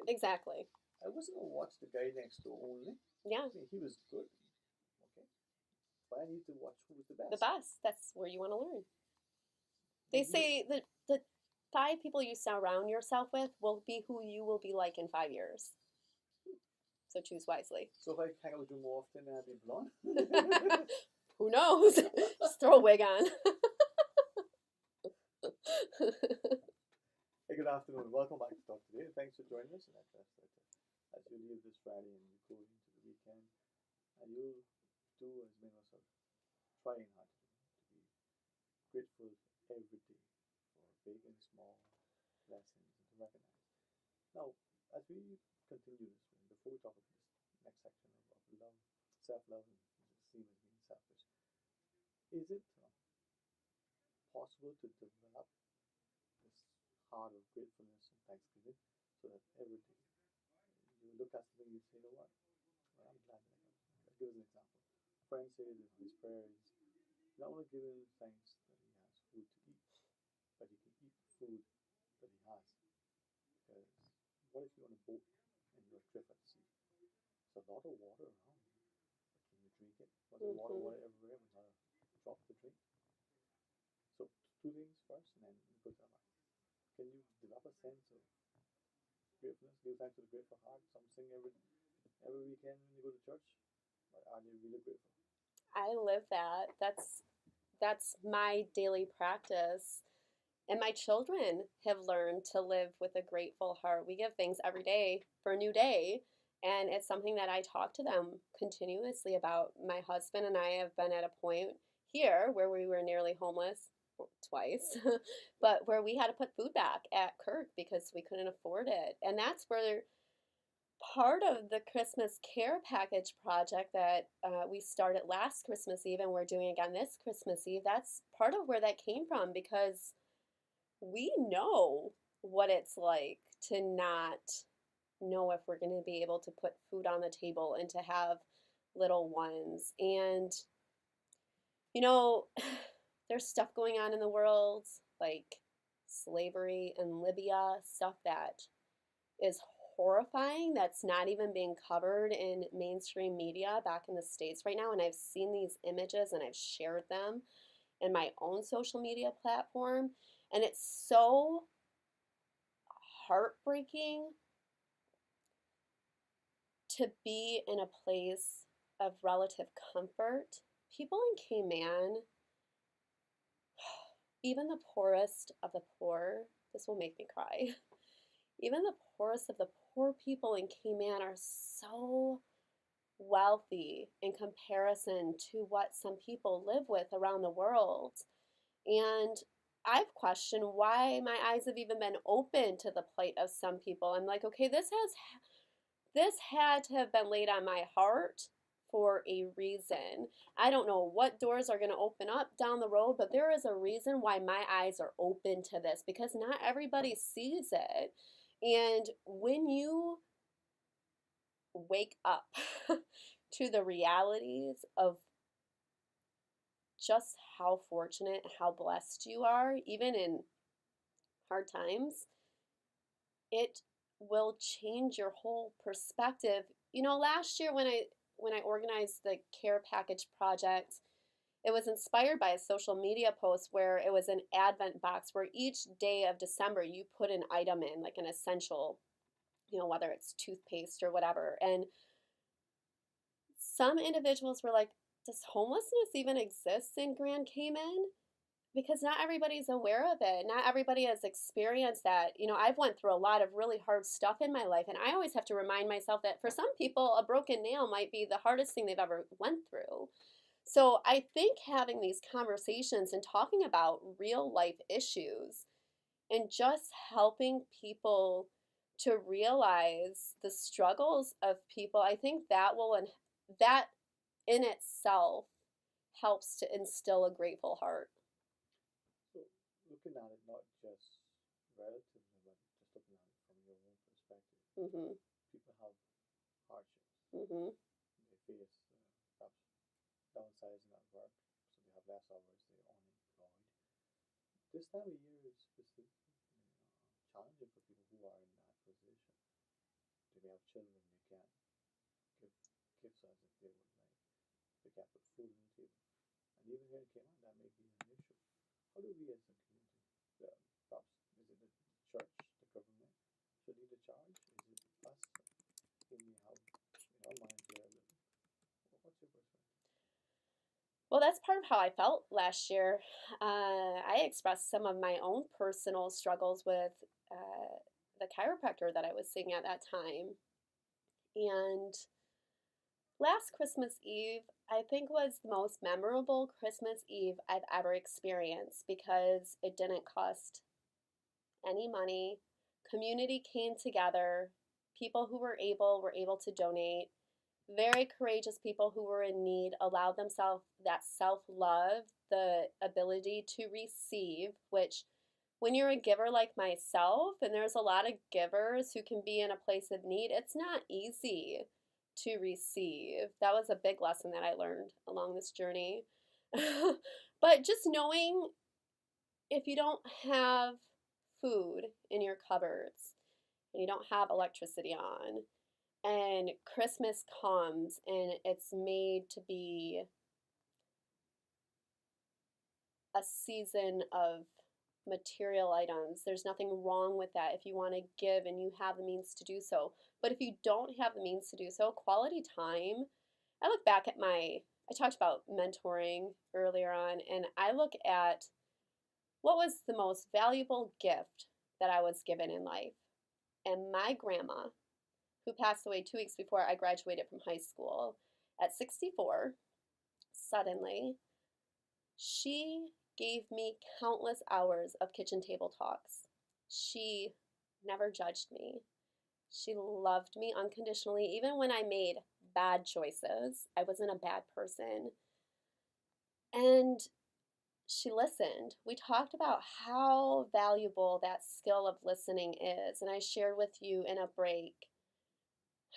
day. Exactly. I wasn't going to watch the guy next door only. Yeah. I mean, he was good. Okay. But I need to watch who was the best. The best. That's where you want to learn. They say that the 5 people you surround yourself with will be who you will be like in 5 years. So choose wisely. So if I hang out with you more often, I'll be blonde. Who knows? Just throw a wig on. Hey, good afternoon. Welcome back to Talk Today. Thanks for joining us. And I trust that as you leave this Friday and you go into the weekend, you'll do as many of us are trying hard to do, to be grateful every day for big and small blessings and to recognize. Now, as we continue this, before we talk about this next section of love, self-love, and seen as being selfish, is it possible to develop this heart of gratefulness and thanksgiving so that every day you look at something and you say, you know what? Well, I'm glad that I got this. I'll give us an example. A friend says in his prayer is not only giving thanks that he has food to eat, but he can eat the food that he has. Because what if you're on a boat and you're adrift at sea? There's a lot of water around you, but can you drink it? Was there water everywhere with not a drop to drink? So 2 things first, and then we go to the heart. Can you develop a sense of gratefulness? Give thanks to the grateful heart. Some sing every weekend when you go to church. But are they really grateful? I live that. That's my daily practice. And my children have learned to live with a grateful heart. We give thanks every day for a new day. And it's something that I talk to them continuously about. My husband and I have been at a point here where we were nearly homeless twice, but where we had to put food back at Kirk because we couldn't afford it. And that's where part of the Christmas care package project that we started last Christmas Eve and we're doing again this Christmas Eve, that's part of where that came from because we know what it's like to not know if we're going to be able to put food on the table and to have little ones. And, you know, there's stuff going on in the world like slavery in Libya, stuff that is horrifying that's not even being covered in mainstream media back in the States right now. And I've seen these images and I've shared them in my own social media platform. And it's so heartbreaking to be in a place of relative comfort. People in Cayman, even the poorest of the poor, this will make me cry. Even the poorest of the poor people in Cayman are so wealthy in comparison to what some people live with around the world. And I've questioned why my eyes have even been open to the plight of some people. I'm like, okay, this had to have been laid on my heart for a reason. I don't know what doors are going to open up down the road, but there is a reason why my eyes are open to this because not everybody sees it. And when you wake up to the realities of just how fortunate, how blessed you are, even in hard times, it will change your whole perspective. You know, last year when I organized the care package project, it was inspired by a social media post where it was an advent box where each day of December you put an item in, like an essential, you know, whether it's toothpaste or whatever. And some individuals were like, does homelessness even exist in Grand Cayman? Because not everybody's aware of it. Not everybody has experienced that. You know, I've went through a lot of really hard stuff in my life, and I always have to remind myself that for some people, a broken nail might be the hardest thing they've ever went through. So I think having these conversations and talking about real life issues and just helping people to realize the struggles of people, I think that in itself helps to instill a grateful heart. So looking at it not just relatively, but just looking at it from your own perspective, Mm-hmm. people have hardships. Mm-hmm. They face perhaps downsizing at work, so they have less hours, they're unemployed. This time of year is specifically challenging for people who are in that position. have children, they can't give gifts as if they would like. They can't put food on the table. And even here in Cayman, that may be an issue. How do we as a community, perhaps, is it the church, the government, should lead the charge? Is it us in how in our minds we are living? What's your perspective? Well, that's part of how I felt last year. I expressed some of my own personal struggles with the chiropractor that I was seeing at that time. And last Christmas Eve, I think, was the most memorable Christmas Eve I've ever experienced because it didn't cost any money. Community came together. People who were able to donate. Very courageous people who were in need allowed themselves that self-love, the ability to receive, which when you're a giver like myself, and there's a lot of givers who can be in a place of need, it's not easy to receive. That was a big lesson that I learned along this journey. But just knowing if you don't have food in your cupboards and you don't have electricity on, and Christmas comes and it's made to be a season of material items. There's nothing wrong with that if you want to give and you have the means to do so. But if you don't have the means to do so, quality time. I look back at I talked about mentoring earlier on, and I look at what was the most valuable gift that I was given in life. And my grandma, who passed away 2 weeks before I graduated from high school, at 64, suddenly, she gave me countless hours of kitchen table talks. She never judged me. She loved me unconditionally. Even when I made bad choices, I wasn't a bad person. And she listened. We talked about how valuable that skill of listening is. And I shared with you in a break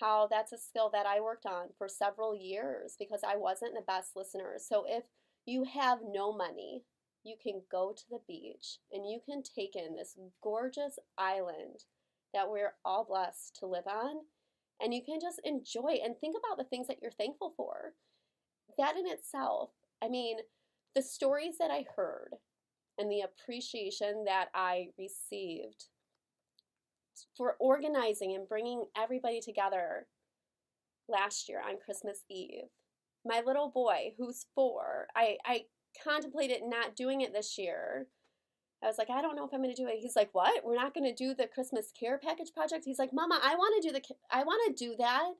how that's a skill that I worked on for several years because I wasn't the best listener. So if you have no money, you can go to the beach and you can take in this gorgeous island that we're all blessed to live on, and you can just enjoy and think about the things that you're thankful for. That in itself, I mean, the stories that I heard and the appreciation that I received for organizing and bringing everybody together last year on Christmas Eve. My little boy, who's 4, I contemplated not doing it this year. I was like, I don't know if I'm going to do it. He's like, what? We're not going to do the Christmas care package project? He's like, Mama, I want to do that.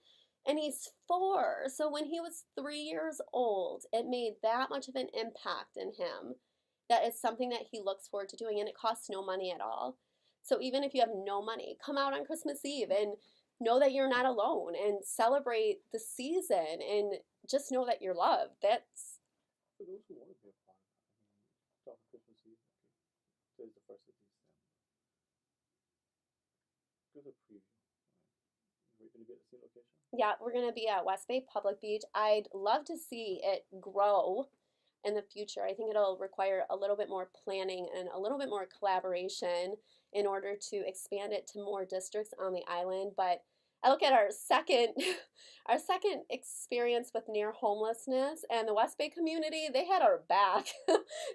And he's 4. So when he was 3 years old, it made that much of an impact in him. That is something that he looks forward to doing, and it costs no money at all. So even if you have no money, come out on Christmas Eve and know that you're not alone and celebrate the season and just know that you're loved. That's For those who want to be a part of that, start on Christmas Eve. Okay, today's the 1st of December. Give a preview. We're going to be at the same location. yeah, we're going to be at West Bay Public Beach. I'd love to see it grow in the future. I think it'll require a little bit more planning and a little bit more collaboration in order to expand it to more districts on the island. But I look at our second our second experience with near homelessness and the West Bay community, they had our back.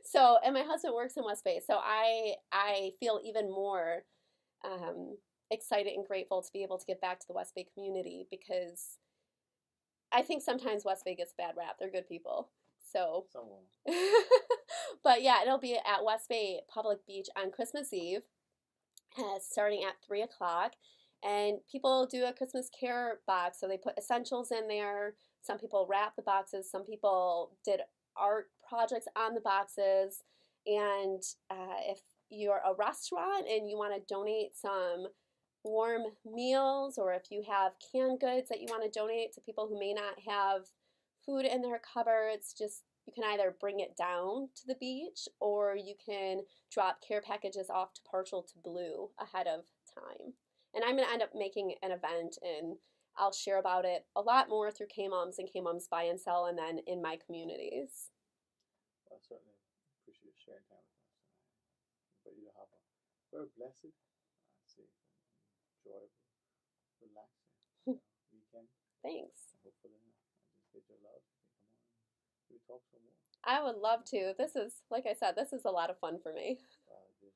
So, and my husband works in West Bay, so I feel even more excited and grateful to be able to give back to the West Bay community because I think sometimes West Bay gets a bad rap. They're good people. So, but yeah, it'll be at West Bay Public Beach on Christmas Eve, starting at 3 o'clock. And people do a Christmas care box, so they put essentials in there. Some people wrap the boxes. Some people did art projects on the boxes. And if you're a restaurant and you want to donate some warm meals, or if you have canned goods that you want to donate to people who may not have food in their cupboards, just you can either bring it down to the beach or you can drop care packages off to Partial to Blue ahead of time. And I'm going to end up making an event, and I'll share about it a lot more through K-Moms and K-Moms Buy and Sell, and then in my communities. Well, I certainly appreciate sharing time with us. But you have a very blessed, safe, and enjoyable, relaxing Thanks. Hopefully, I just get your love. You can come on and we talk some more. I would love to. This is, like I said, this is a lot of fun for me. Definitely.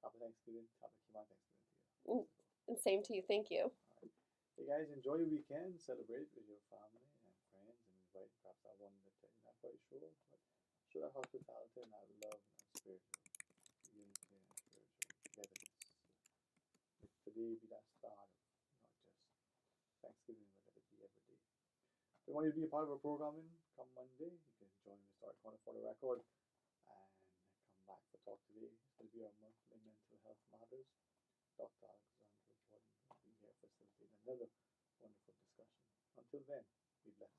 Happy Thanksgiving. Happy Cayman Thanksgiving to Mm, you. And same to you. Thank you. All right. Hey guys, enjoy your weekend. Celebrate with your family and friends, and invite perhaps that one that you're not quite sure, but show that hospitality and that love and that spiritual unity and spiritual togetherness. Let today be that start of not just Thanksgiving, but let it be every day. If you want to be a part of our programming, come Monday. You can join the Start Corner for the Record and come back for Talk Today. It's going to be our monthly mental health matters. Dr. Alexander Gordon will be here facilitating another wonderful discussion. Until then, be blessed.